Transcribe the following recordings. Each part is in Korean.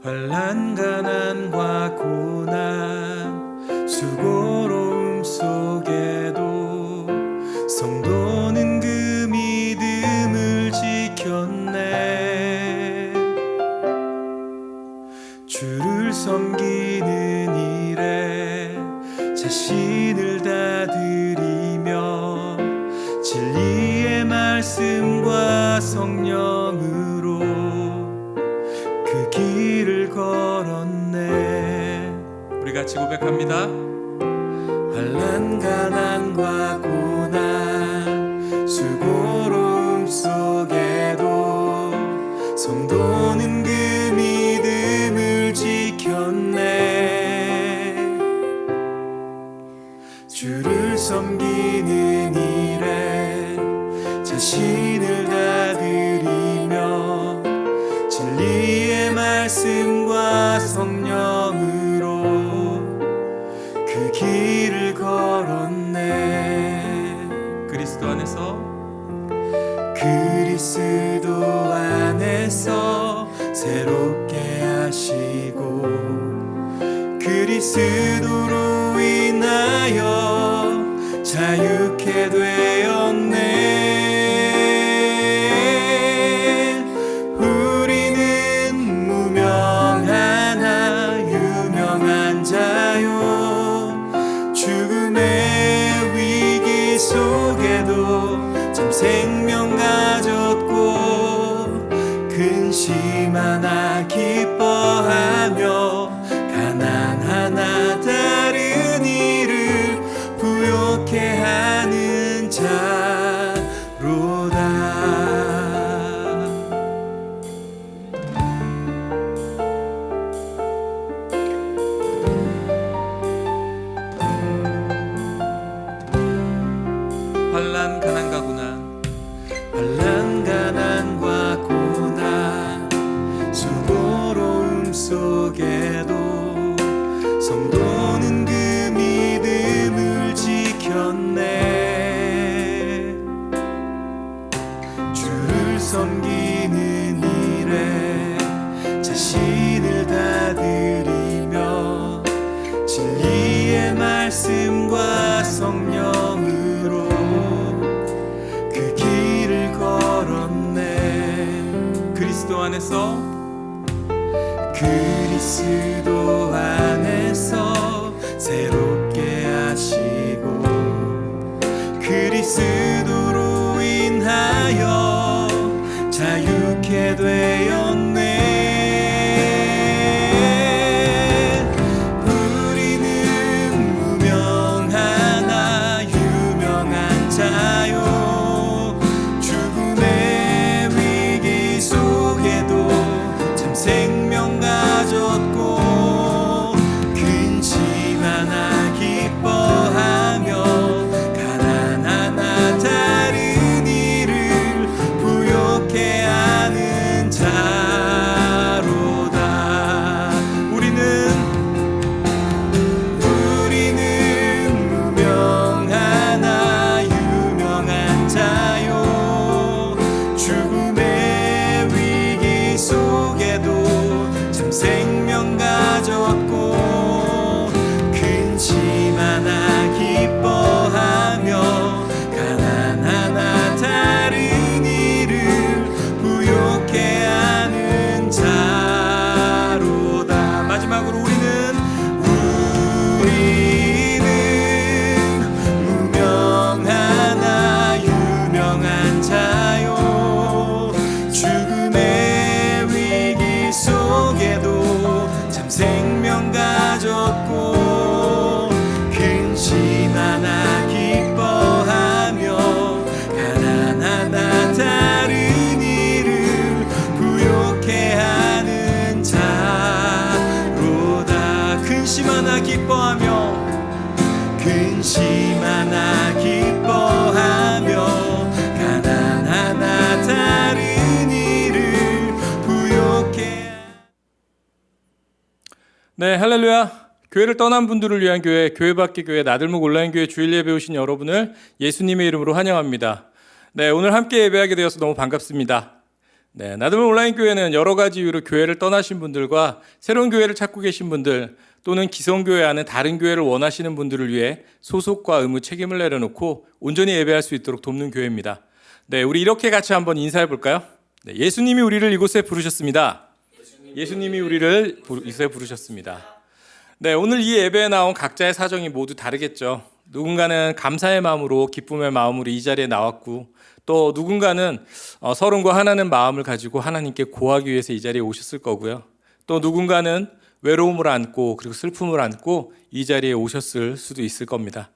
환난 가난과 고난 수고로움 속에도 성도는 그 믿음을 지켰네. 주를 섬기는 일에 자신을 다 드리며 진리의 말씀과 성령으로 그 길을 걸었네. 우리 같이 고백합니다. 환난 가난과 고난 수고로움 속에도 성도는 그 믿음을 지켰네. 주를 섬기는 일에 자신을 다 드리며 진리의 말씀과 성령으로 그 길을 걸었네. 그리스도 안에서 새롭게 하시고 그리스도로 인하여 자유케 되었네. 우리는 무명하나 유명한 자요. 죽음의 위기 속에도 참 생명 가졌고 근심 하나 기뻐하며 가난 하나 다른 이를 부욕해 하는 자로다. 환난 가난과 고난 환난 가난과 고난 수고로움 속에도 성도는 그 믿음을 지켰네. 주를 섬기는 일에 자신을 다 드리며 진리의 말씀과 성령으로 그 길을 걸었네. 그리스도 안에서 새롭게 하시고 그리스도로 인하여 자유케 되었네. 우리는 무명하나 유명한 자요. 죽음의 위기 속에도 참 생명 가졌고 근심 하나 기뻐하며 가난 하나 다른 이를 부욕해 하는 자로다. 우리는 무명하나 유명한 자요. 죽음의 위기 속에도 참 생명 가졌고 근심 하나 기뻐하며 가난 하나 다른 이를 부욕해 하는 자로다. 마지막으로 우리는 무명하나 유명한 자요. 죽음의 위기 속에도 참 생명 가졌고 근심 하나 기뻐하며 가난 하나 다른 이를 부욕해 하는 자로다. 근심 하나 기뻐하며 가난 하나 다른 이를 부욕해. 네, 할렐루야. 교회를 떠난 분들을 위한 교회, 교회 밖의 교회, 나들목 온라인 교회 주일 예배 오신 여러분을 예수님의 이름으로 환영합니다. 네, 오늘 함께 예배하게 되어서 너무 반갑습니다. 네, 나들목 온라인 교회는 여러 가지 이유로 교회를 떠나신 분들과 새로운 교회를 찾고 계신 분들 또는 기성교회와는 다른 교회를 원하시는 분들을 위해 소속과 의무 책임을 내려놓고 온전히 예배할 수 있도록 돕는 교회입니다. 네, 우리 이렇게 같이 한번 인사해 볼까요? 네, 예수님이 우리를 이곳에 부르셨습니다. 예수님이 우리를 이곳에 부르셨습니다. 네, 오늘 이 예배에 나온 각자의 사정이 모두 다르겠죠. 누군가는 감사의 마음으로 기쁨의 마음으로 이 자리에 나왔고 또 누군가는 서론과 하나는 마음을 가지고 하나님께 고하기 위해서 이 자리에 오셨을 거고요. 또 누군가는 외로움을 안고 그리고 슬픔을 안고 이 자리에 오셨을 수도 있을 겁니다.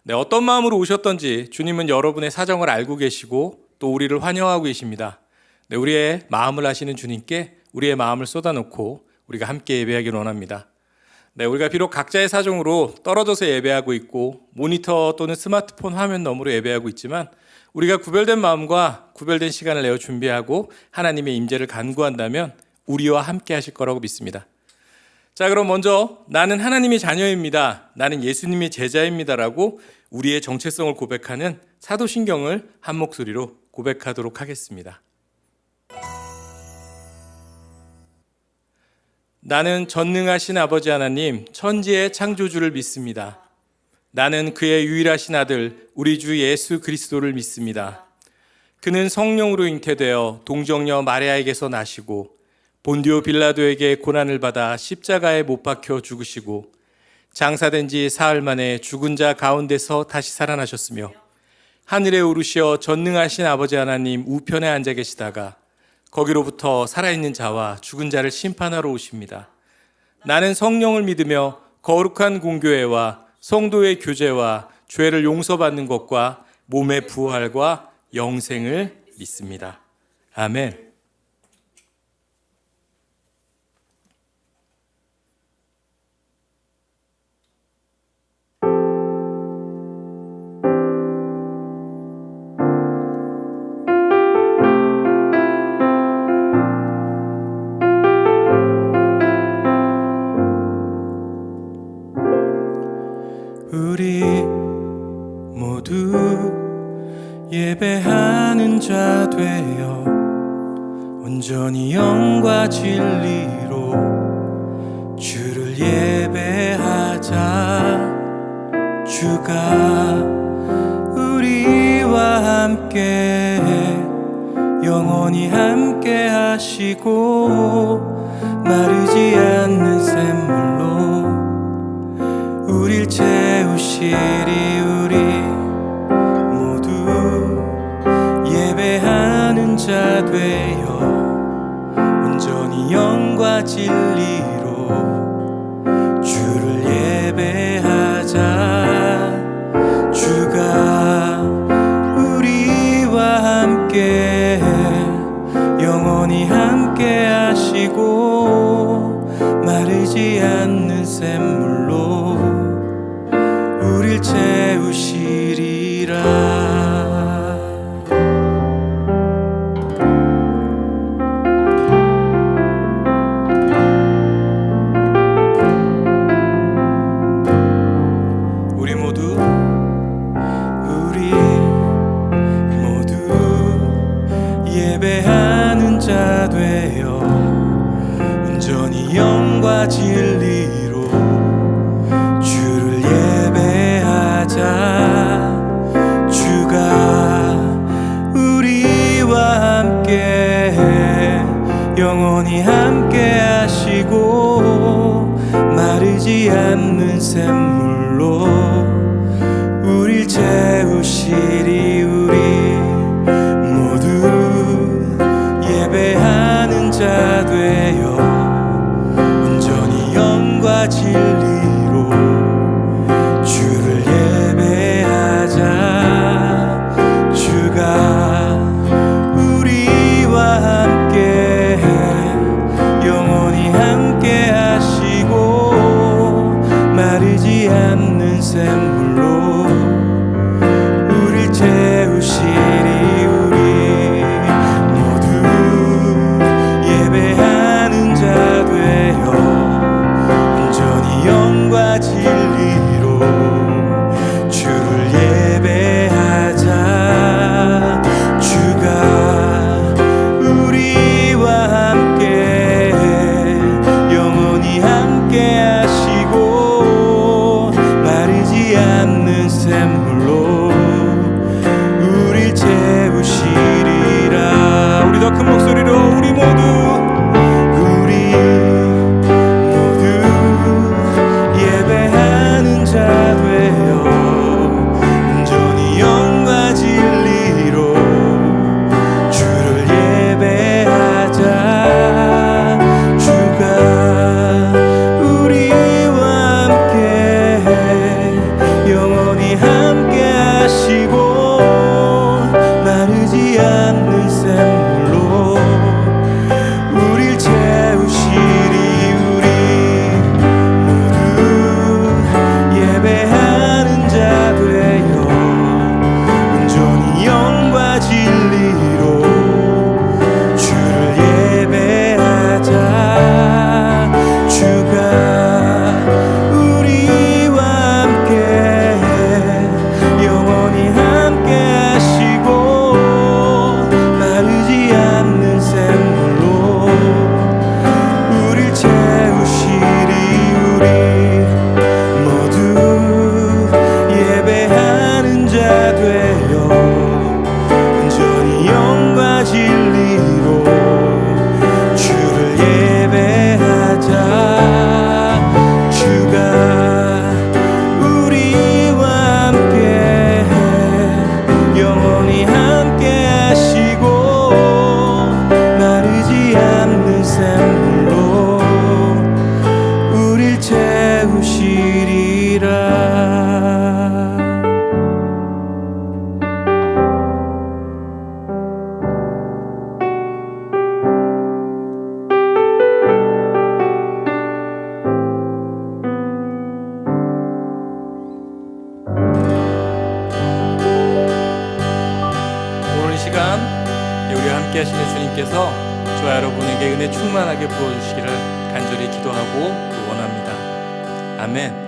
네, 어떤 마음으로 오셨던지 주님은 여러분의 사정을 알고 계시고 또 우리를 환영하고 계십니다. 네, 우리의 마음을 아시는 주님께 우리의 마음을 쏟아놓고 우리가 함께 예배하기를 원합니다. 네, 우리가 비록 각자의 사정으로 떨어져서 예배하고 있고 모니터 또는 스마트폰 화면 너머로 예배하고 있지만 우리가 구별된 마음과 구별된 시간을 내어 준비하고 하나님의 임재를 간구한다면 우리와 함께 하실 거라고 믿습니다. 자, 그럼 먼저 나는 하나님의 자녀입니다. 나는 예수님의 제자입니다라고 우리의 정체성을 고백하는 사도신경을 한 목소리로 고백하도록 하겠습니다. 나는 전능하신 아버지 하나님, 천지의 창조주를 믿습니다. 나는 그의 유일하신 아들, 우리 주 예수 그리스도를 믿습니다. 그는 성령으로 잉태되어 동정녀 마리아에게서 나시고 본디오 빌라도에게 고난을 받아 십자가에 못 박혀 죽으시고 장사된 지 사흘 만에 죽은 자 가운데서 다시 살아나셨으며 하늘에 오르시어 전능하신 아버지 하나님 우편에 앉아 계시다가 거기로부터 살아있는 자와 죽은 자를 심판하러 오십니다. 나는 성령을 믿으며 거룩한 공교회와 성도의 교제와 죄를 용서받는 것과 몸의 부활과 영생을 믿습니다. 아멘. 우리 모두 예배하는 자 되어 온전히 영과 진리로 주를 예배하자. 주가 우리와 함께 영원히 함께 하시고 마르지 않는 샘물로 우릴 채우시리. 우리 모두 예배하는 자 되어 온전히 영과 진리로 주를 예배하자. 주가 우리와 함께 영원히 함께 하시고 마르지 않는 샘물로 우릴 채우시리라. 우리 모두 예배하는 자 되어 온전히 영과 진리로 주를 예배하자. 주가 우리와 함께 영원히 함께 하시고 마르지 않는 샘물로 우릴 채우시리. 우리 모두 예배하는 자 되어 온전히 영과 진리로 주를 예배하자. 주가 우리와 함께 영원히 함께 하시고 마르지 않는 샘물로 우릴 채우시리. 우리 모두 예배하는 자 되어 온전히 영과 진리로 주를 예배하자. 주가 우리 부어주시기를 간절히 기도하고 원합니다. 아멘.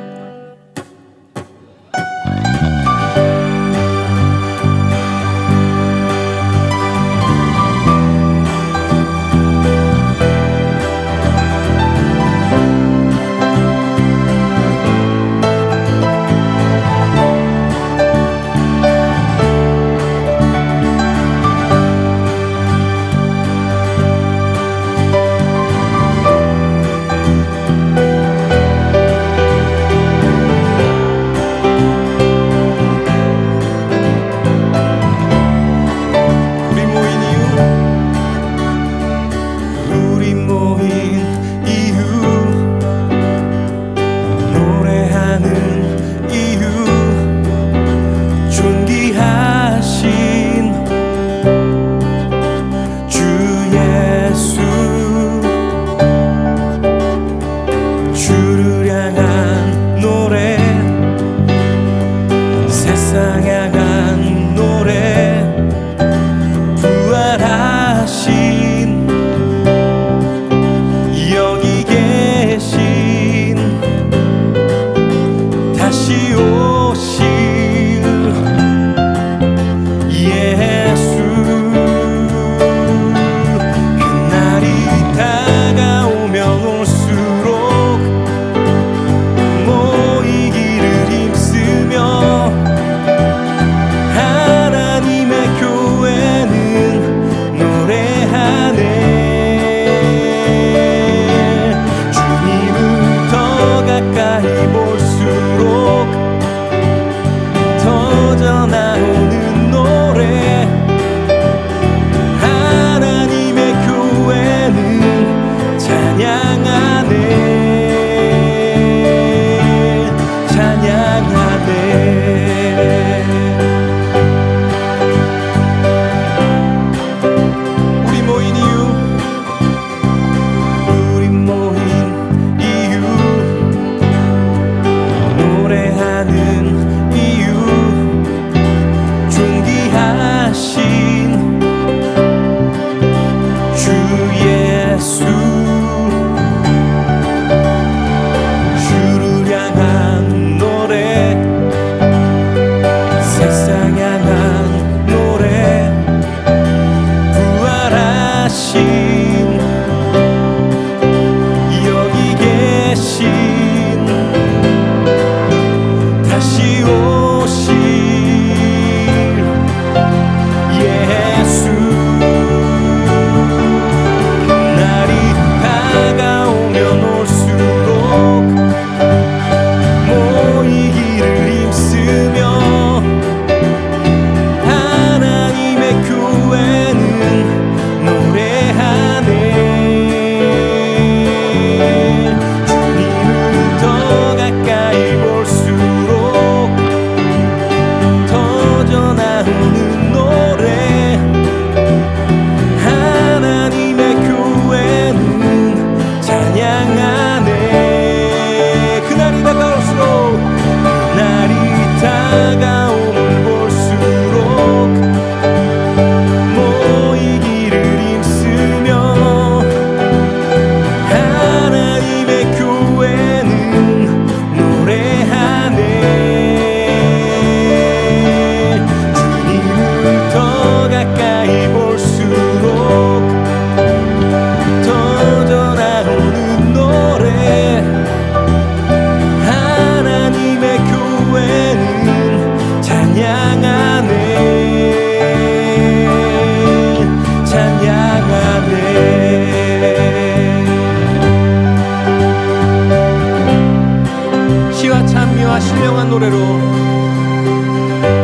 신령한 노래로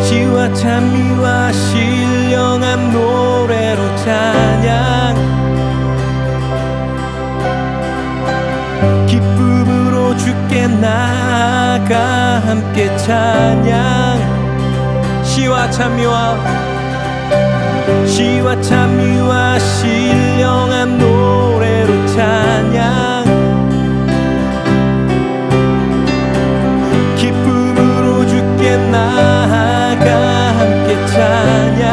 시와 찬미와 신령한 노래로 찬양 기쁨으로 주께 나아가 함께 찬양 시와 찬미와 신령한 노래로 찬양 기쁨으로 주께 나아가 함께 찬양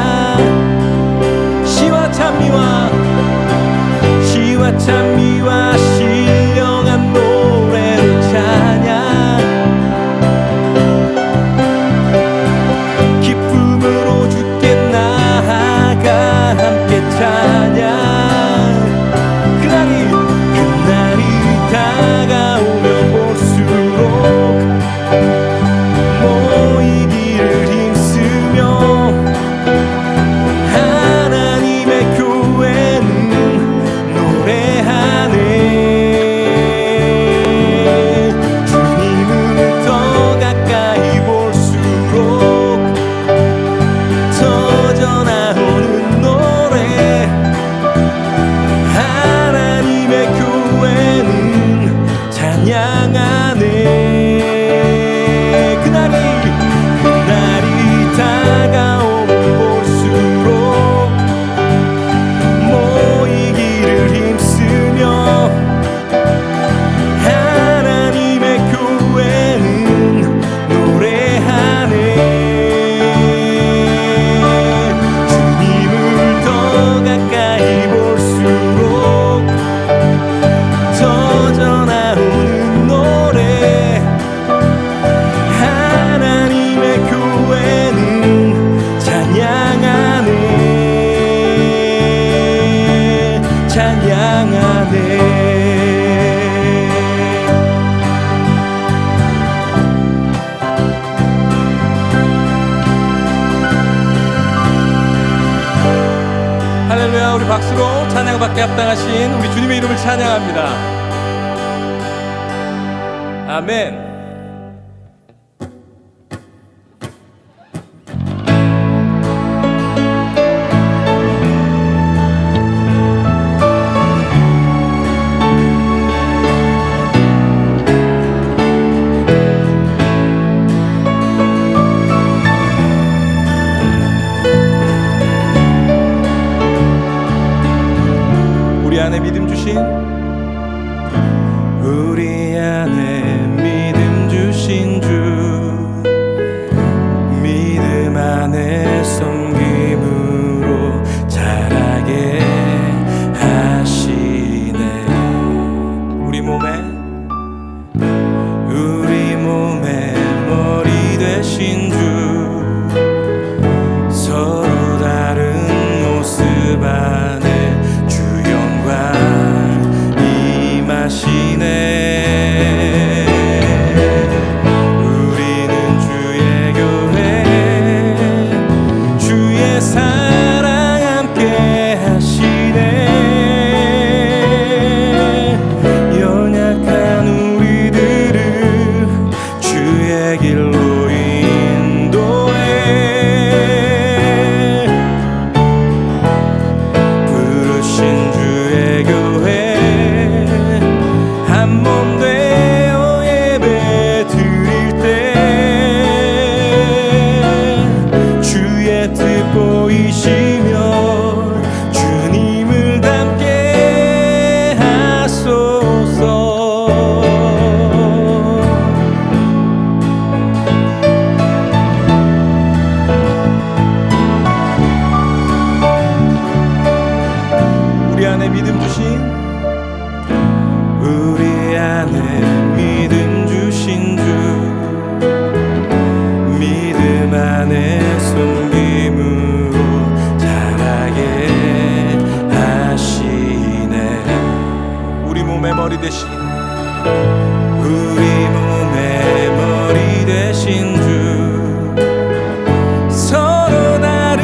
시와 찬미와 찬양합니다. 아멘. 우리 안에 믿음 주신 우리 안에 믿음 주신 주 믿음 안에 섬김으로 자라게 하시네. 우리 몸에 머리 되신 주 서로 다른 모습 안에 임하시네. 우리는 주의 교회 주의 사랑 함께 하시네. 연약한 우리들을 주의 길로 인도해. 부르신 주의 교회 한 몸 되어 예배 드릴 때 주의 뜻 보이시며 주님을 닮게 하소서. 우리 안에 믿음 주신 우리 안에 믿음 주신 주 믿음 안에 섬김으로 자라게 하시네. 우리 몸의 머리 대신 주 서로 다른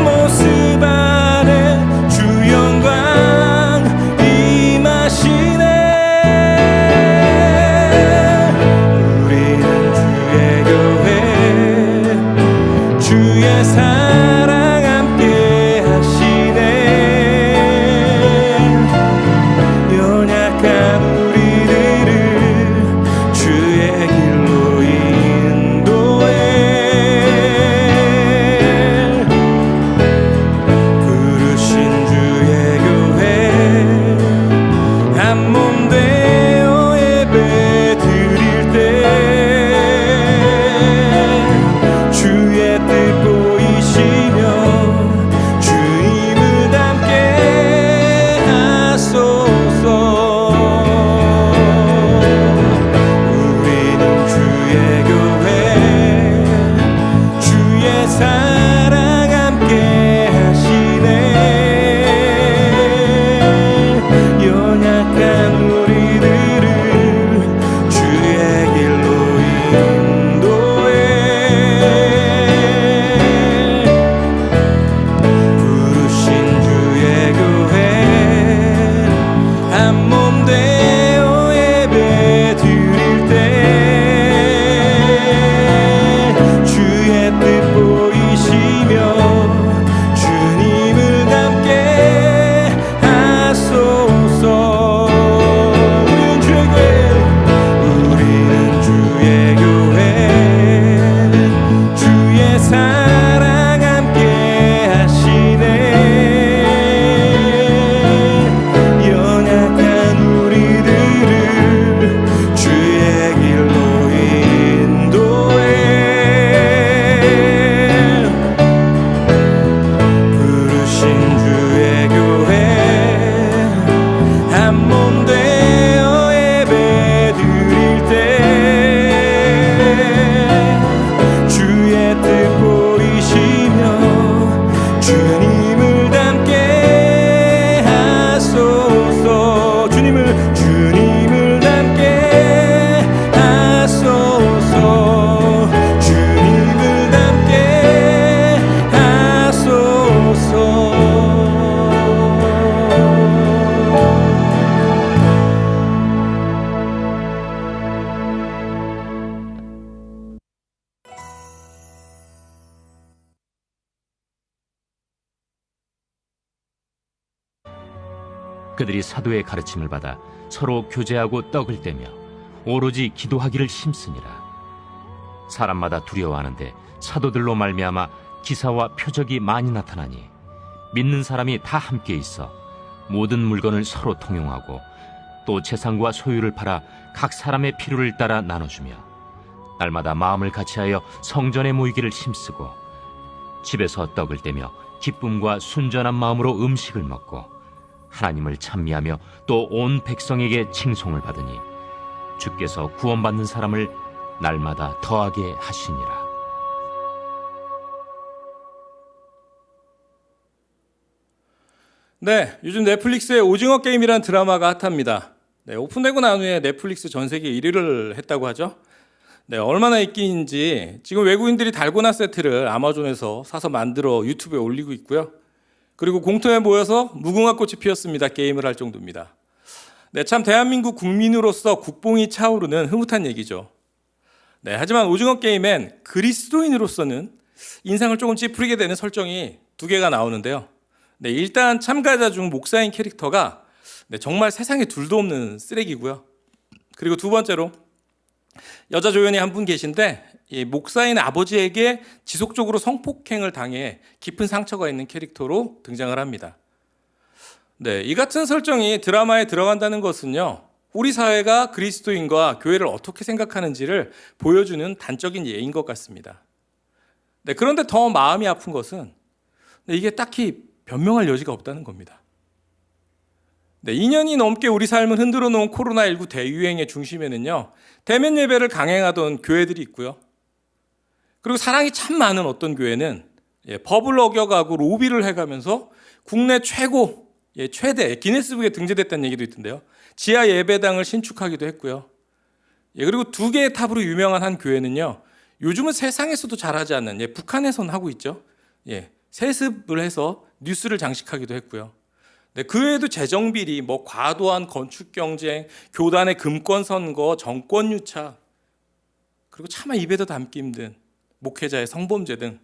모습 안에 주 영광 임하시네. 주의 사랑 함께 하시네. 연약한 우리들을 주의 길로 인도 그들이 사도의 가르침을 받아 서로 교제하고 떡을 떼며 오로지 기도하기를 힘쓰니라. 사람마다 두려워하는데 사도들로 말미암아 기사와 표적이 많이 나타나니 믿는 사람이 다 함께 있어 모든 물건을 서로 통용하고 또 재산과 소유를 팔아 각 사람의 필요를 따라 나눠주며 날마다 마음을 같이하여 성전에 모이기를 힘쓰고 집에서 떡을 떼며 기쁨과 순전한 마음으로 음식을 먹고 하나님을 찬미하며 또 온 백성에게 칭송을 받으니 주께서 구원받는 사람을 날마다 더하게 하시니라. 네, 요즘 넷플릭스의 오징어 게임이라는 드라마가 핫합니다. 네, 오픈되고 난 후에 넷플릭스 전 세계 1위를 했다고 하죠. 네, 얼마나 인기인지 지금 외국인들이 달고나 세트를 아마존에서 사서 만들어 유튜브에 올리고 있고요. 그리고 공터에 모여서 무궁화 꽃이 피었습니다. 게임을 할 정도입니다. 네, 참 대한민국 국민으로서 국뽕이 차오르는 흐뭇한 얘기죠. 네, 하지만 오징어 게임엔 그리스도인으로서는 인상을 조금 찌푸리게 되는 설정이 두 개가 나오는데요. 네, 일단 참가자 중 목사인 캐릭터가 정말 세상에 둘도 없는 쓰레기고요. 그리고 두 번째로 여자 조연이 한 분 계신데 이 목사인 아버지에게 지속적으로 성폭행을 당해 깊은 상처가 있는 캐릭터로 등장을 합니다. 네, 이 같은 설정이 드라마에 들어간다는 것은요, 우리 사회가 그리스도인과 교회를 어떻게 생각하는지를 보여주는 단적인 예인 것 같습니다. 네, 그런데 더 마음이 아픈 것은 이게 딱히 변명할 여지가 없다는 겁니다. 네, 2년이 넘게 우리 삶을 흔들어 놓은 코로나19 대유행의 중심에는요, 대면 예배를 강행하던 교회들이 있고요. 그리고 사랑이 참 많은 어떤 교회는 법을 어겨가고 로비를 해가면서 국내 최고, 최대 기네스북에 등재됐다는 얘기도 있던데요. 지하 예배당을 신축하기도 했고요. 그리고 두 개의 탑으로 유명한 한 교회는요, 요즘은 세상에서도 잘하지 않는, 북한에서는 하고 있죠. 세습을 해서 뉴스를 장식하기도 했고요. 네, 그 외에도 재정비리, 과도한 건축 경쟁, 교단의 금권 선거, 정권 유착, 그리고 차마 입에도 담기 힘든 목회자의 성범죄 등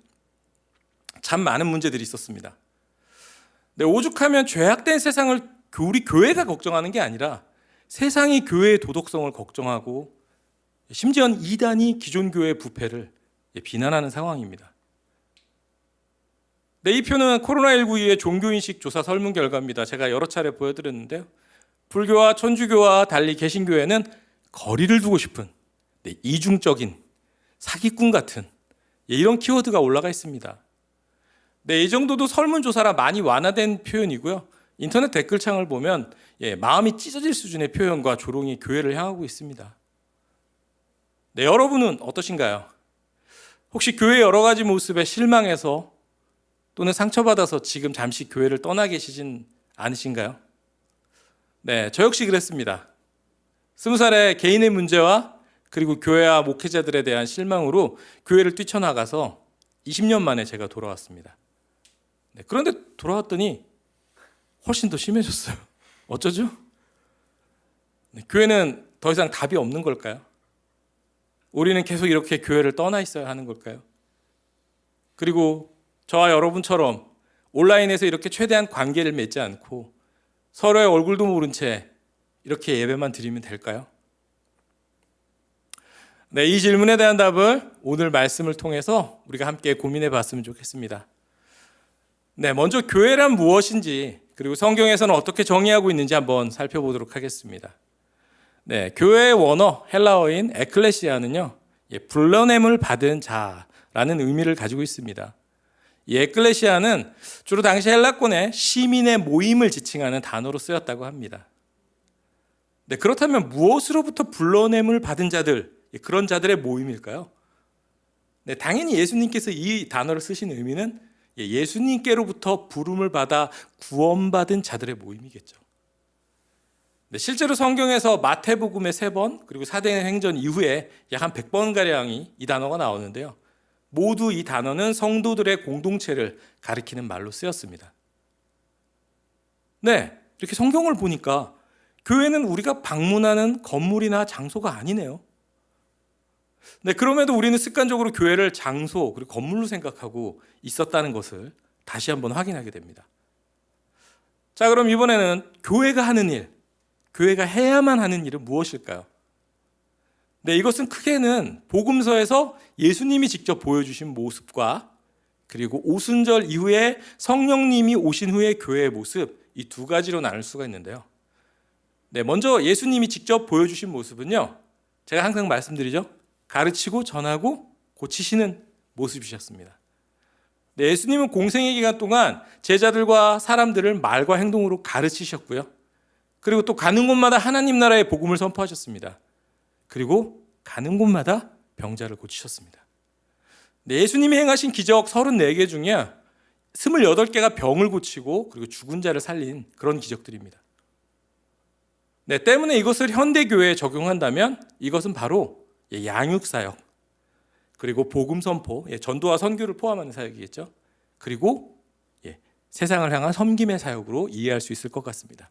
참 많은 문제들이 있었습니다. 네, 오죽하면 죄악된 세상을 우리 교회가 걱정하는 게 아니라 세상이 교회의 도덕성을 걱정하고 심지어는 이단이 기존 교회의 부패를 비난하는 상황입니다. 네, 이 표는 코로나19 이후의 종교인식 조사 설문 결과입니다. 제가 여러 차례 보여드렸는데요. 불교와 천주교와 달리 개신교회는 거리를 두고 싶은 이중적인 사기꾼 같은 이런 키워드가 올라가 있습니다. 네, 이 정도도 설문조사라 많이 완화된 표현이고요. 인터넷 댓글창을 보면 마음이 찢어질 수준의 표현과 조롱이 교회를 향하고 있습니다. 네, 여러분은 어떠신가요? 혹시 교회의 여러 가지 모습에 실망해서 또는 상처받아서 지금 잠시 교회를 떠나 계시진 않으신가요? 네, 저 역시 그랬습니다. 20살에 개인의 문제와 그리고 교회와 목회자들에 대한 실망으로 교회를 뛰쳐나가서 20년 만에 제가 돌아왔습니다. 네, 그런데 돌아왔더니 훨씬 더 심해졌어요. 어쩌죠? 네, 교회는 더 이상 답이 없는 걸까요? 우리는 계속 이렇게 교회를 떠나 있어야 하는 걸까요? 그리고 저와 여러분처럼 온라인에서 이렇게 최대한 관계를 맺지 않고 서로의 얼굴도 모른 채 이렇게 예배만 드리면 될까요? 네, 이 질문에 대한 답을 오늘 말씀을 통해서 우리가 함께 고민해 봤으면 좋겠습니다. 네, 먼저 교회란 무엇인지 그리고 성경에서는 어떻게 정의하고 있는지 한번 살펴보도록 하겠습니다. 네, 교회의 원어 헬라어인 에클레시아는요, 불러냄을 받은 자라는 의미를 가지고 있습니다. 이 에클레시아는 주로 당시 헬라권의 시민의 모임을 지칭하는 단어로 쓰였다고 합니다. 네, 그렇다면 무엇으로부터 불러냄을 받은 자들, 그런 자들의 모임일까요? 네, 당연히 예수님께서 이 단어를 쓰신 의미는 예수님께로부터 부름을 받아 구원받은 자들의 모임이겠죠. 네, 실제로 성경에서 마태복음의 3번 그리고 사도행전 이후에 약 한 100번가량이 이 단어가 나오는데요. 모두 이 단어는 성도들의 공동체를 가리키는 말로 쓰였습니다. 네, 이렇게 성경을 보니까 교회는 우리가 방문하는 건물이나 장소가 아니네요. 네, 그럼에도 우리는 습관적으로 교회를 장소 그리고 건물로 생각하고 있었다는 것을 다시 한번 확인하게 됩니다. 자, 그럼 이번에는 교회가 하는 일, 교회가 해야만 하는 일은 무엇일까요? 네, 이것은 크게는 복음서에서 예수님이 직접 보여주신 모습과 그리고 오순절 이후에 성령님이 오신 후의 교회의 모습, 이 두 가지로 나눌 수가 있는데요. 네, 먼저 예수님이 직접 보여주신 모습은요, 제가 항상 말씀드리죠. 가르치고 전하고 고치시는 모습이셨습니다. 네, 예수님은 공생의 기간 동안 제자들과 사람들을 말과 행동으로 가르치셨고요. 그리고 또 가는 곳마다 하나님 나라의 복음을 선포하셨습니다. 그리고 가는 곳마다 병자를 고치셨습니다. 네, 예수님이 행하신 기적 34개 중에 28개가 병을 고치고 그리고 죽은 자를 살린 그런 기적들입니다. 네, 때문에 이것을 현대교회에 적용한다면 이것은 바로 양육사역, 그리고 복음 선포, 전도와 선교를 포함하는 사역이겠죠. 그리고 세상을 향한 섬김의 사역으로 이해할 수 있을 것 같습니다.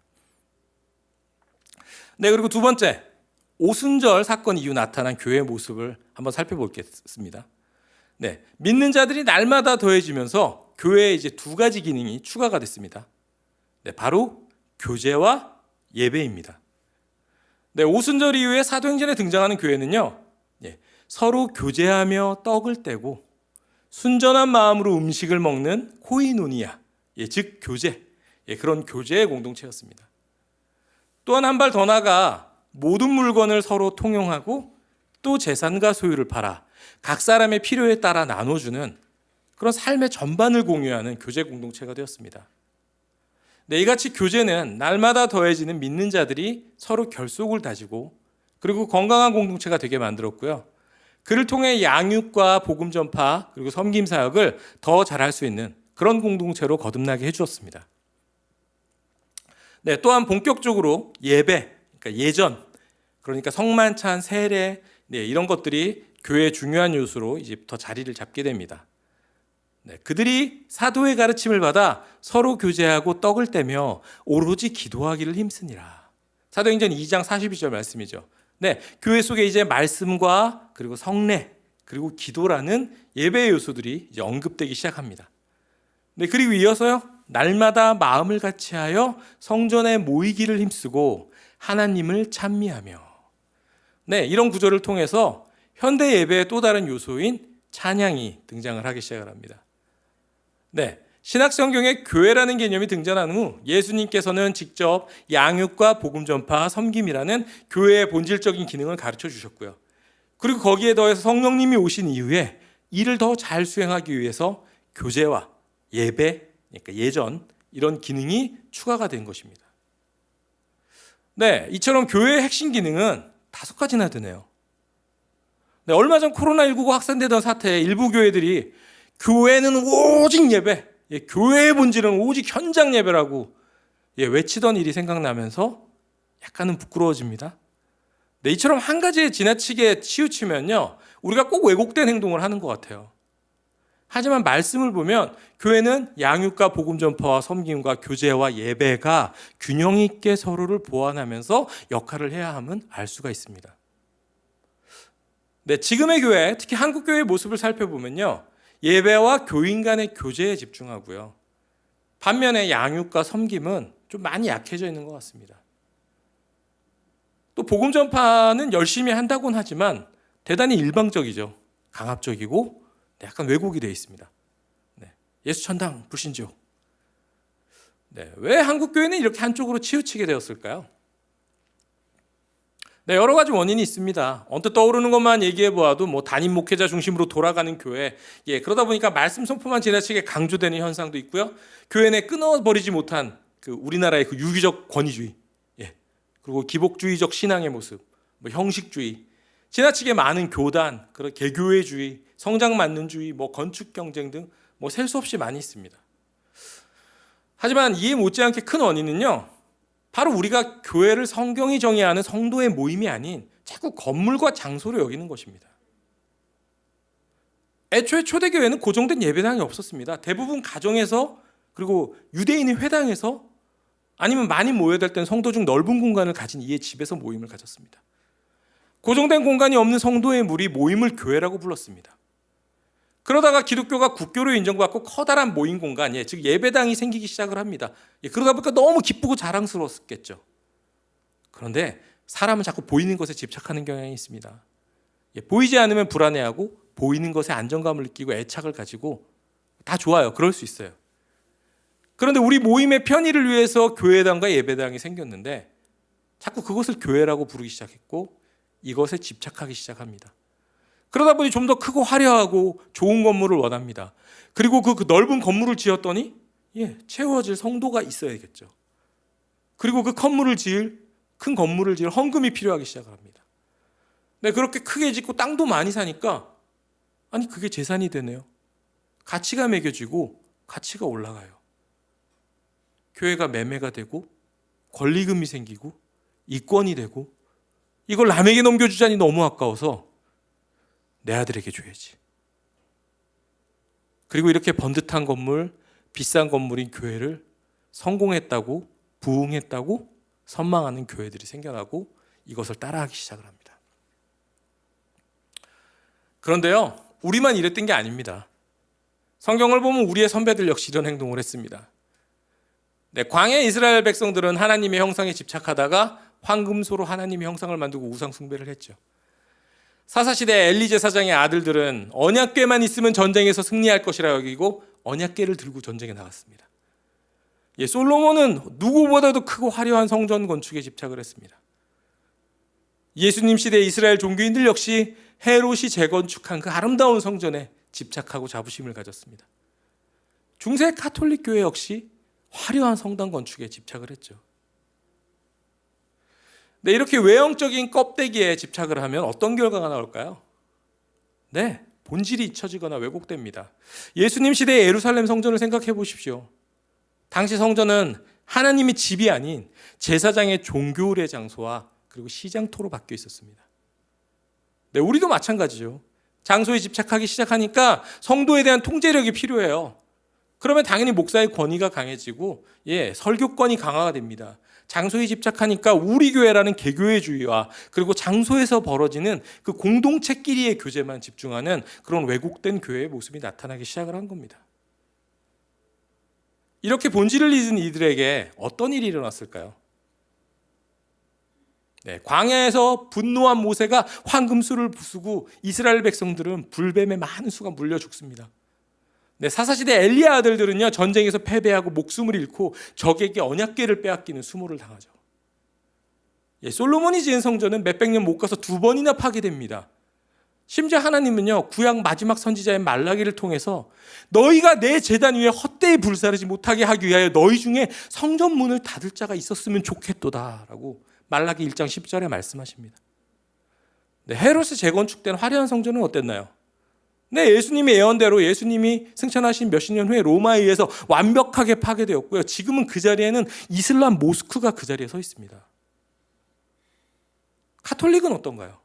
네, 그리고 두 번째, 오순절 사건 이후 나타난 교회의 모습을 한번 살펴보겠습니다. 네, 믿는 자들이 날마다 더해지면서 교회에 이제 두 가지 기능이 추가가 됐습니다. 네, 바로 교제와 예배입니다. 네, 오순절 이후에 사도행전에 등장하는 교회는요, 서로 교제하며 떡을 떼고 순전한 마음으로 음식을 먹는 코이노니아, 즉 교제, 그런 교제의 공동체였습니다. 또한 한 발 더 나아가 모든 물건을 서로 통용하고 또 재산과 소유를 팔아 각 사람의 필요에 따라 나눠주는 그런 삶의 전반을 공유하는 교제 공동체가 되었습니다. 네, 이같이 교제는 날마다 더해지는 믿는 자들이 서로 결속을 다지고 그리고 건강한 공동체가 되게 만들었고요. 그를 통해 양육과 복음 전파 그리고 섬김 사역을 더 잘할 수 있는 그런 공동체로 거듭나게 해주었습니다. 네, 또한 본격적으로 예배, 그러니까 예전, 그러니까 성만찬, 세례, 이런 것들이 교회의 중요한 요소로 이제부터 자리를 잡게 됩니다. 네, 그들이 사도의 가르침을 받아 서로 교제하고 떡을 떼며 오로지 기도하기를 힘쓰니라. 사도행전 2장 42절 말씀이죠. 네, 교회 속에 이제 말씀과 그리고 성례 그리고 기도라는 예배의 요소들이 이제 언급되기 시작합니다. 네, 그리고 이어서요, 날마다 마음을 같이하여 성전에 모이기를 힘쓰고 하나님을 찬미하며. 네, 이런 구절을 통해서 현대 예배의 또 다른 요소인 찬양이 등장을 하기 시작을 합니다. 네, 신약 성경에 교회라는 개념이 등장한 후 예수님께서는 직접 양육과 복음 전파, 섬김이라는 교회의 본질적인 기능을 가르쳐 주셨고요. 그리고 거기에 더해서 성령님이 오신 이후에 이를 더 잘 수행하기 위해서 교제와 예배, 그러니까 예전 이런 기능이 추가가 된 것입니다. 네, 이처럼 교회의 핵심 기능은 5가지나 되네요. 네, 얼마 전 코로나19가 확산되던 사태에 일부 교회들이 교회는 오직 예배, 교회의 본질은 오직 현장 예배라고 외치던 일이 생각나면서 약간은 부끄러워집니다. 네, 이처럼 한 가지에 지나치게 치우치면요, 우리가 꼭 왜곡된 행동을 하는 것 같아요. 하지만 말씀을 보면 교회는 양육과 복음 전파와 섬김과 교제와 예배가 균형 있게 서로를 보완하면서 역할을 해야 함은 알 수가 있습니다. 네, 지금의 교회, 특히 한국 교회의 모습을 살펴보면요, 예배와 교인 간의 교제에 집중하고요. 반면에 양육과 섬김은 좀 많이 약해져 있는 것 같습니다. 또 복음 전파는 열심히 한다고는 하지만 대단히 일방적이죠. 강압적이고 약간 왜곡이 되어 있습니다. 네, 예수 천당 불신지옥. 네, 왜 한국 교회는 이렇게 한쪽으로 치우치게 되었을까요? 네, 여러 가지 원인이 있습니다. 언뜻 떠오르는 것만 얘기해 보아도 담임 목회자 중심으로 돌아가는 교회, 그러다 보니까 말씀 선포만 지나치게 강조되는 현상도 있고요. 교회 내 끊어버리지 못한 우리나라의 유기적 권위주의, 그리고 기복주의적 신앙의 모습, 형식주의, 지나치게 많은 교단, 그런 개교회주의, 성장 만능주의, 건축 경쟁 등 셀 수 없이 많이 있습니다. 하지만 이에 못지않게 큰 원인은요, 바로 우리가 교회를 성경이 정의하는 성도의 모임이 아닌 자꾸 건물과 장소로 여기는 것입니다. 애초에 초대교회는 고정된 예배당이 없었습니다. 대부분 가정에서 그리고 유대인의 회당에서 아니면 많이 모여야 될 때는 성도 중 넓은 공간을 가진 이의 집에서 모임을 가졌습니다. 고정된 공간이 없는 성도의 무리 모임을 교회라고 불렀습니다. 그러다가 기독교가 국교로 인정받고 커다란 모임 공간, 즉 예배당이 생기기 시작을 합니다. 그러다 보니까 너무 기쁘고 자랑스러웠겠죠. 그런데 사람은 자꾸 보이는 것에 집착하는 경향이 있습니다. 보이지 않으면 불안해하고 보이는 것에 안정감을 느끼고 애착을 가지고 다 좋아요. 그럴 수 있어요. 그런데 우리 모임의 편의를 위해서 교회당과 예배당이 생겼는데 자꾸 그것을 교회라고 부르기 시작했고 이것에 집착하기 시작합니다. 그러다 보니 좀 더 크고 화려하고 좋은 건물을 원합니다. 그리고 그 넓은 건물을 지었더니 채워질 성도가 있어야겠죠. 그리고 그 큰 건물을 지을 헌금이 필요하기 시작을 합니다. 네, 그렇게 크게 짓고 땅도 많이 사니까 그게 재산이 되네요. 가치가 매겨지고 가치가 올라가요. 교회가 매매가 되고 권리금이 생기고 이권이 되고 이걸 남에게 넘겨주자니 너무 아까워서 내 아들에게 줘야지. 그리고 이렇게 번듯한 건물, 비싼 건물인 교회를 성공했다고, 부흥했다고 선망하는 교회들이 생겨나고 이것을 따라하기 시작을 합니다. 그런데요, 우리만 이랬던 게 아닙니다. 성경을 보면 우리의 선배들 역시 이런 행동을 했습니다. 네, 광야 이스라엘 백성들은 하나님의 형상에 집착하다가 황금소로 하나님의 형상을 만들고 우상 숭배를 했죠. 사사시대 엘리 제사장의 아들들은 언약궤만 있으면 전쟁에서 승리할 것이라 여기고 언약궤를 들고 전쟁에 나갔습니다. 솔로몬은 누구보다도 크고 화려한 성전 건축에 집착을 했습니다. 예수님 시대 이스라엘 종교인들 역시 헤롯이 재건축한 그 아름다운 성전에 집착하고 자부심을 가졌습니다. 중세 가톨릭 교회 역시 화려한 성당 건축에 집착을 했죠. 네, 이렇게 외형적인 껍데기에 집착을 하면 어떤 결과가 나올까요? 네, 본질이 잊혀지거나 왜곡됩니다. 예수님 시대의 예루살렘 성전을 생각해 보십시오. 당시 성전은 하나님의 집이 아닌 제사장의 종교 의례 장소와 그리고 시장터로 바뀌어 있었습니다. 네, 우리도 마찬가지죠. 장소에 집착하기 시작하니까 성도에 대한 통제력이 필요해요. 그러면 당연히 목사의 권위가 강해지고 설교권이 강화가 됩니다. 장소에 집착하니까 우리 교회라는 개교회주의와 그리고 장소에서 벌어지는 그 공동체끼리의 교제만 집중하는 그런 왜곡된 교회의 모습이 나타나기 시작을 한 겁니다. 이렇게 본질을 잊은 이들에게 어떤 일이 일어났을까요? 네, 광야에서 분노한 모세가 황금술을 부수고 이스라엘 백성들은 불뱀에 많은 수가 물려 죽습니다. 네, 사사시대 엘리야 아들들은요 전쟁에서 패배하고 목숨을 잃고 적에게 언약궤를 빼앗기는 수모를 당하죠. 솔로몬이 지은 성전은 몇백 년 못 가서 2번이나 파괴됩니다. 심지어 하나님은요 구약 마지막 선지자의 말라기를 통해서 너희가 내 제단 위에 헛되이 불사르지 못하게 하기 위하여 너희 중에 성전 문을 닫을 자가 있었으면 좋겠도다라고 말라기 1장 10절에 말씀하십니다. 네, 헤롯의 재건축된 화려한 성전은 어땠나요? 네, 예수님의 예언대로 예수님이 승천하신 몇십 년 후에 로마에 의해서 완벽하게 파괴되었고요. 지금은 그 자리에는 이슬람 모스크가 그 자리에 서 있습니다. 가톨릭은 어떤가요?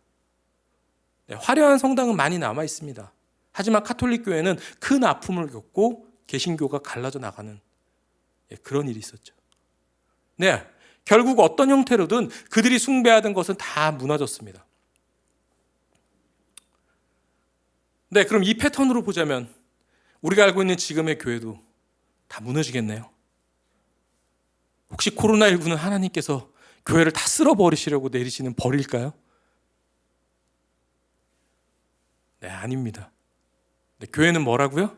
네, 화려한 성당은 많이 남아 있습니다. 하지만 가톨릭 교회는 큰 아픔을 겪고 개신교가 갈라져 나가는 그런 일이 있었죠. 네, 결국 어떤 형태로든 그들이 숭배하던 것은 다 무너졌습니다. 네, 그럼 이 패턴으로 보자면 우리가 알고 있는 지금의 교회도 다 무너지겠네요. 혹시 코로나19는 하나님께서 교회를 다 쓸어버리시려고 내리시는 벌일까요? 네, 아닙니다. 네, 교회는 뭐라고요?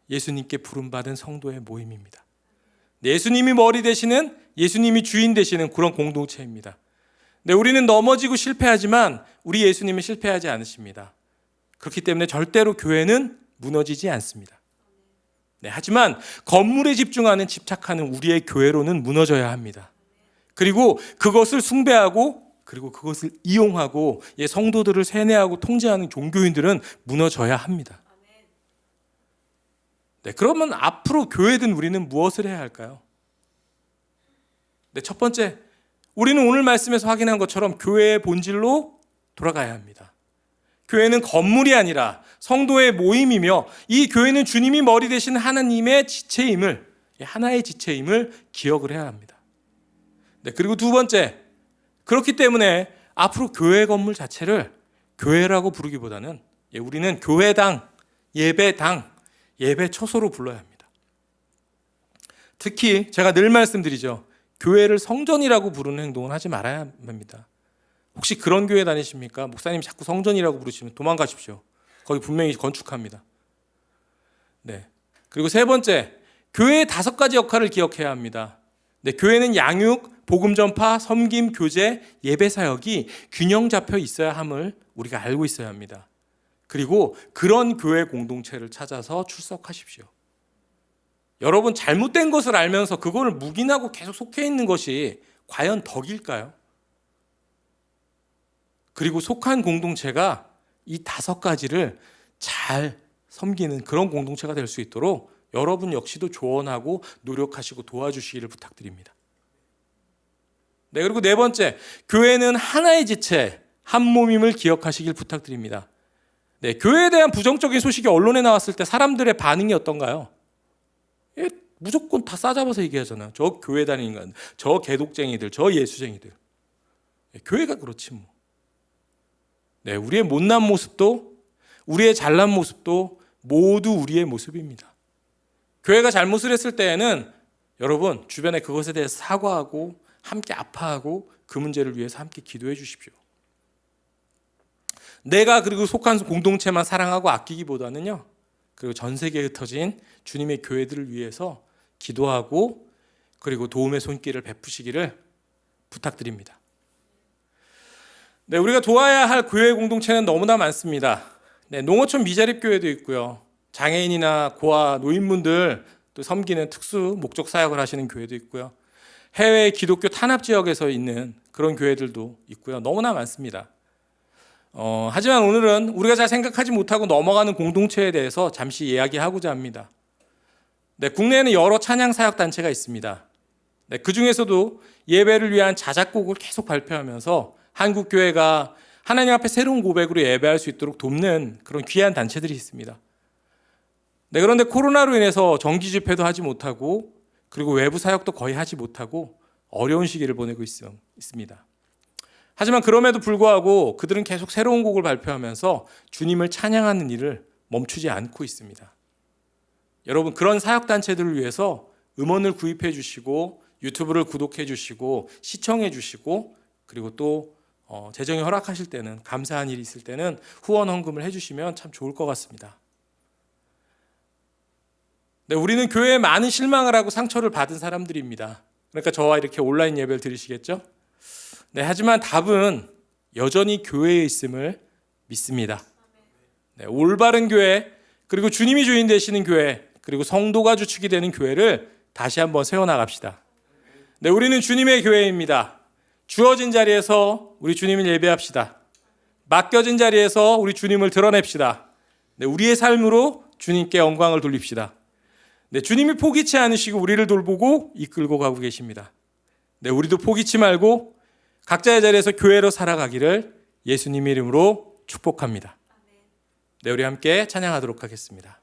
예수님께 부름받은 성도의 모임입니다. 예수님이 머리 되시는, 예수님이 주인 되시는 그런 공동체입니다. 네, 우리는 넘어지고 실패하지만 우리 예수님은 실패하지 않으십니다. 그렇기 때문에 절대로 교회는 무너지지 않습니다. 네, 하지만 건물에 집중하는 집착하는 우리의 교회로는 무너져야 합니다. 그리고 그것을 숭배하고 그리고 그것을 이용하고 성도들을 세뇌하고 통제하는 종교인들은 무너져야 합니다. 네, 그러면 앞으로 교회든 우리는 무엇을 해야 할까요? 네, 첫 번째, 우리는 오늘 말씀에서 확인한 것처럼 교회의 본질로 돌아가야 합니다. 교회는 건물이 아니라 성도의 모임이며 이 교회는 주님이 머리 되신 하나님의 지체임을, 하나의 지체임을 기억을 해야 합니다. 네, 그리고 두 번째, 그렇기 때문에 앞으로 교회 건물 자체를 교회라고 부르기보다는 우리는 교회당, 예배당, 예배처소로 불러야 합니다. 특히 제가 늘 말씀드리죠. 교회를 성전이라고 부르는 행동은 하지 말아야 합니다. 혹시 그런 교회 다니십니까? 목사님이 자꾸 성전이라고 부르시면 도망가십시오. 거기 분명히 건축합니다. 네. 그리고 세 번째, 교회의 5가지 역할을 기억해야 합니다. 네, 교회는 양육, 복음 전파, 섬김, 교제, 예배 사역이 균형 잡혀 있어야 함을 우리가 알고 있어야 합니다. 그리고 그런 교회 공동체를 찾아서 출석하십시오. 여러분, 잘못된 것을 알면서 그거를 묵인하고 계속 속해 있는 것이 과연 덕일까요? 그리고 속한 공동체가 이 5가지를 잘 섬기는 그런 공동체가 될 수 있도록 여러분 역시도 조언하고 노력하시고 도와주시기를 부탁드립니다. 네, 그리고 네 번째, 교회는 하나의 지체, 한 몸임을 기억하시길 부탁드립니다. 네, 교회에 대한 부정적인 소식이 언론에 나왔을 때 사람들의 반응이 어떤가요? 예, 무조건 다 싸잡아서 얘기하잖아요. 저 교회 다니는 건, 저 개독쟁이들, 저 예수쟁이들. 네, 교회가 그렇지 뭐. 네, 우리의 못난 모습도, 우리의 잘난 모습도 모두 우리의 모습입니다. 교회가 잘못을 했을 때에는 여러분 주변에 그것에 대해서 사과하고 함께 아파하고 그 문제를 위해서 함께 기도해 주십시오. 내가 그리고 속한 공동체만 사랑하고 아끼기보다는요, 그리고 전 세계에 흩어진 주님의 교회들을 위해서 기도하고 그리고 도움의 손길을 베푸시기를 부탁드립니다. 네, 우리가 도와야 할 교회 공동체는 너무나 많습니다. 네, 농어촌 미자립교회도 있고요. 장애인이나 고아, 노인분들 또 섬기는 특수 목적 사역을 하시는 교회도 있고요. 해외 기독교 탄압 지역에서 있는 그런 교회들도 있고요. 너무나 많습니다. 하지만 오늘은 우리가 잘 생각하지 못하고 넘어가는 공동체에 대해서 잠시 이야기하고자 합니다. 네, 국내에는 여러 찬양 사역 단체가 있습니다. 네, 그 중에서도 예배를 위한 자작곡을 계속 발표하면서 한국 교회가 하나님 앞에 새로운 고백으로 예배할 수 있도록 돕는 그런 귀한 단체들이 있습니다. 네, 그런데 코로나로 인해서 정기 집회도 하지 못하고 그리고 외부 사역도 거의 하지 못하고 어려운 시기를 보내고 있습니다. 하지만 그럼에도 불구하고 그들은 계속 새로운 곡을 발표하면서 주님을 찬양하는 일을 멈추지 않고 있습니다. 여러분, 그런 사역단체들을 위해서 음원을 구입해 주시고 유튜브를 구독해 주시고 시청해 주시고 그리고 또 재정이 허락하실 때는, 감사한 일이 있을 때는 후원 헌금을 해주시면 참 좋을 것 같습니다. 네, 우리는 교회에 많은 실망을 하고 상처를 받은 사람들입니다. 그러니까 저와 이렇게 온라인 예배를 드리시겠죠? 네, 하지만 답은 여전히 교회에 있음을 믿습니다. 네, 올바른 교회, 그리고 주님이 주인 되시는 교회, 그리고 성도가 주축이 되는 교회를 다시 한번 세워나갑시다. 네, 우리는 주님의 교회입니다. 주어진 자리에서 우리 주님을 예배합시다. 맡겨진 자리에서 우리 주님을 드러냅시다. 네, 우리의 삶으로 주님께 영광을 돌립시다. 네, 주님이 포기치 않으시고 우리를 돌보고 이끌고 가고 계십니다. 네, 우리도 포기치 말고 각자의 자리에서 교회로 살아가기를 예수님 이름으로 축복합니다. 네, 우리 함께 찬양하도록 하겠습니다.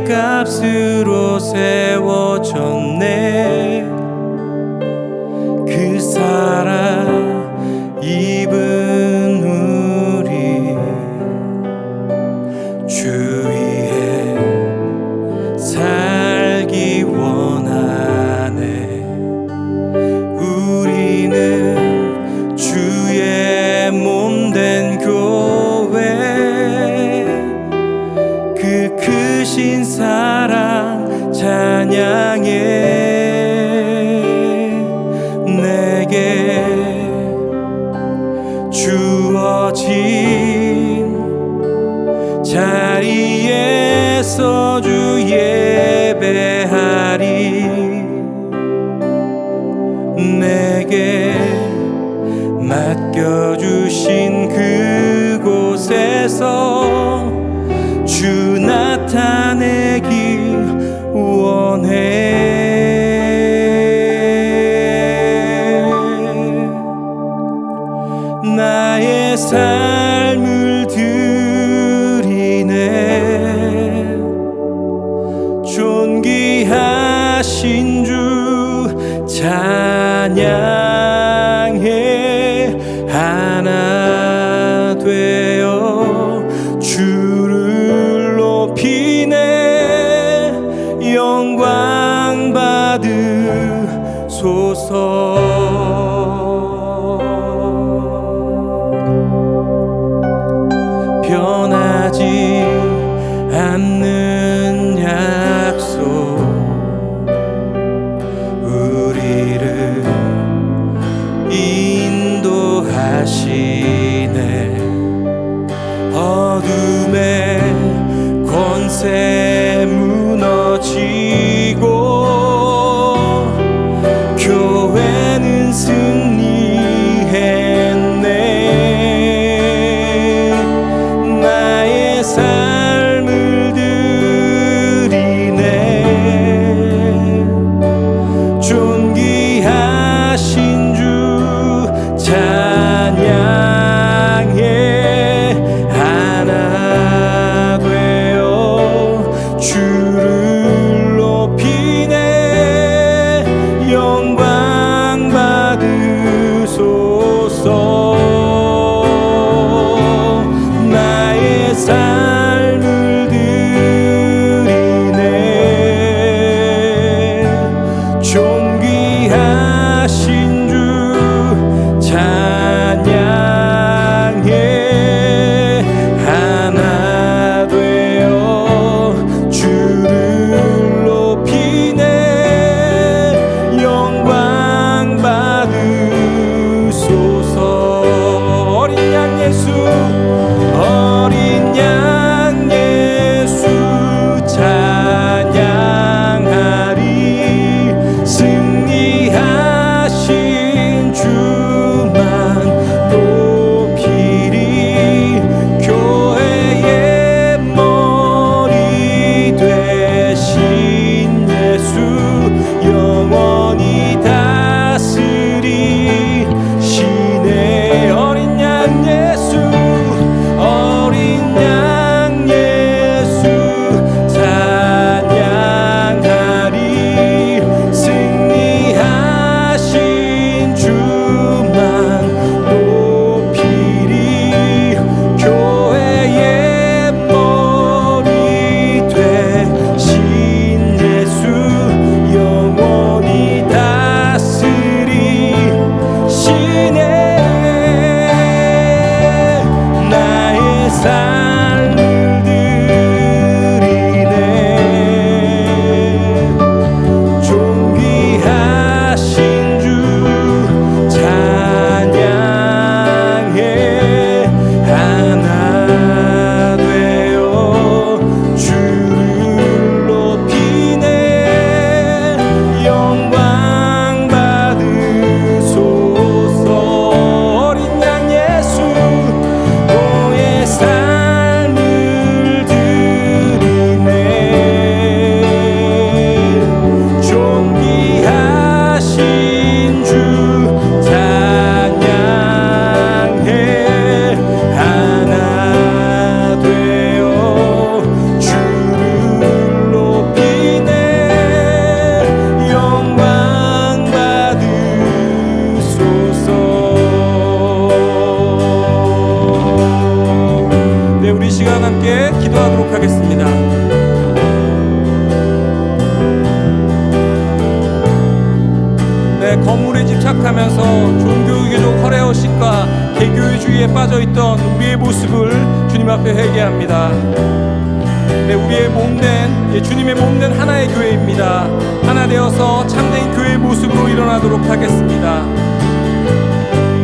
값으로 세워졌네. 그 사랑 입은 우리 주 위에 살기 원하네. 우리는 주의 몸된 교회, 그 크신 주신 사랑 찬양해. 내게 주어진 자리에서 주 예배하리. 내게 맡겨주신 그곳에서 주 나타내기 원해. 나의 삶을 드리네. 존귀하신 주 찬양해. 하나 되어 주를 높이네. 영광 받으소서. 변하지 않는 약속, 우리를 인도하시네. 어둠의 권세 무너지고 교회는 승리했네. 나의 삶을 드리네. 존귀하신 주 찬양해. 하나 되어 주를 높이네. 영광 받으소서. 나의 삶을 드리네. 존귀하신 주 찬양해. 하나 되어 주를 높이네. 영광 받으소서. 어린 양 예수, 어린 양 예수 찬양하리. 승리하신 주만 높이리. 교회의 머리 되신 예수 영원히 다스리시네. 어린 양 예수, 어린 양 예수 찬양하리. 승리하신 주만 높이리. 교회의 머리 되신 예수 영원히 다스리시네. 나의 삶을 드리네. 존귀하신 주 찬양해. 하나 되어 주를 높이네. 영광 받으소서. 어린 양 예수, 너의 삶을 드리네. 존귀하신 주 찬양해. 하나 되어 주를 높이네. 영광 받으소서. 네, 우리 시간 함께 기도하도록 하겠습니다. 네, 건물에 집착하면서 종교의교적 허례허식과 개교의주의에 빠져있던 우리의 모습을 주님 앞에 회개합니다. 네, 우리의 몸된 주님의 몸된 하나의 교회입니다. 하나 되어서 참된 교회의 모습으로 일어나도록 하겠습니다.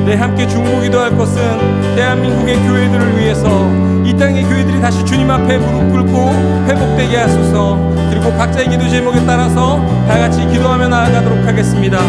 네, 함께 중보기도 할 것은 대한민국의 교회들을 위해서 이 땅의 교회들이 다시 주님 앞에 무릎 꿇고 회복되게 하소서. 그리고 각자의 기도 제목에 따라서 다 같이 기도하며 나아가도록 하겠습니다.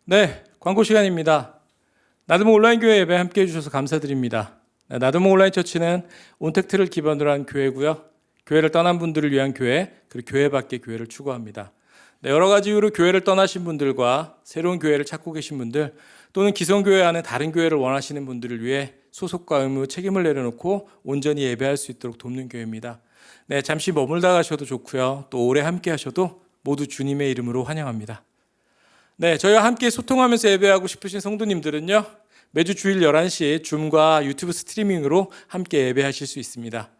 네, 광고 시간입니다. 나드모 온라인 교회 예배 함께 해주셔서 감사드립니다. 나드모 온라인 처치는 온택트를 기반으로 한 교회고요. 교회를 떠난 분들을 위한 교회, 그리고 교회 밖의 교회를 추구합니다. 네, 여러 가지 이유로 교회를 떠나신 분들과 새로운 교회를 찾고 계신 분들, 또는 기성교회 안에 다른 교회를 원하시는 분들을 위해 소속과 의무, 책임을 내려놓고 온전히 예배할 수 있도록 돕는 교회입니다. 네, 잠시 머물다 가셔도 좋고요. 또 오래 함께 하셔도 모두 주님의 이름으로 환영합니다. 네, 저희와 함께 소통하면서 예배하고 싶으신 성도님들은요, 매주 주일 11시 줌과 유튜브 스트리밍으로 함께 예배하실 수 있습니다.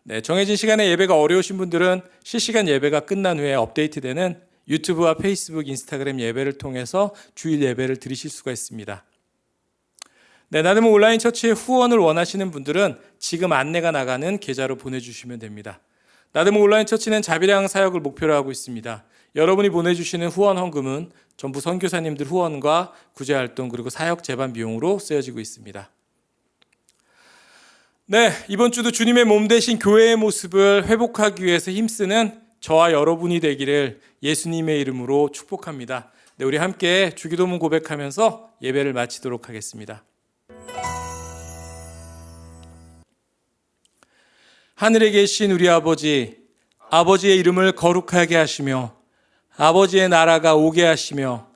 네, 정해진 시간에 예배가 어려우신 분들은 실시간 예배가 끝난 후에 업데이트되는 유튜브와 페이스북, 인스타그램 예배를 통해서 주일 예배를 드리실 수가 있습니다. 네, 나드모 온라인 처치의 후원을 원하시는 분들은 지금 안내가 나가는 계좌로 보내주시면 됩니다. 나드모 온라인 처치는 자비량 사역을 목표로 하고 있습니다. 여러분이 보내주시는 후원 헌금은 전부 선교사님들 후원과 구제활동 그리고 사역 재반 비용으로 쓰여지고 있습니다. 네, 이번 주도 주님의 몸 되신 교회의 모습을 회복하기 위해서 힘쓰는 저와 여러분이 되기를 예수님의 이름으로 축복합니다. 네, 우리 함께 주기도문 고백하면서 예배를 마치도록 하겠습니다. 하늘에 계신 우리 아버지, 아버지의 이름을 거룩하게 하시며 아버지의 나라가 오게 하시며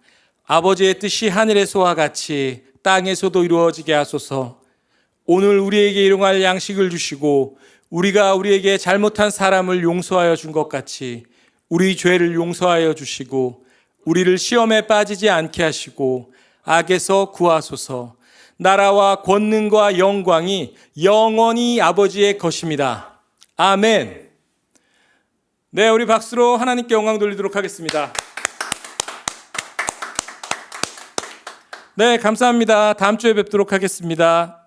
아버지의 뜻이 하늘에서와 같이 땅에서도 이루어지게 하소서. 오늘 우리에게 일용할 양식을 주시고 우리가 우리에게 잘못한 사람을 용서하여 준 것 같이 우리 죄를 용서하여 주시고 우리를 시험에 빠지지 않게 하시고 악에서 구하소서. 나라와 권능과 영광이 영원히 아버지의 것입니다. 아멘. 네, 우리 박수로 하나님께 영광 돌리도록 하겠습니다. 네, 감사합니다. 다음 주에 뵙도록 하겠습니다.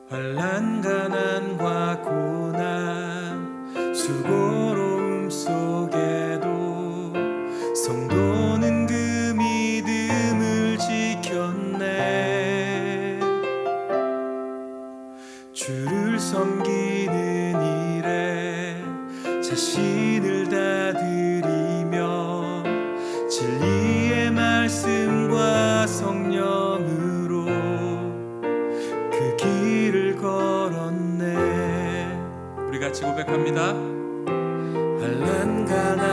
환난 가난과 고난 수고로움 속에도 성도는 그 믿음을 지켰네. 주를 섬기는 일에 자신을 다 드리며 진리의 말씀 성령으로 그 길을 걸었네. 우리 같이 고백합니다. 환난 가난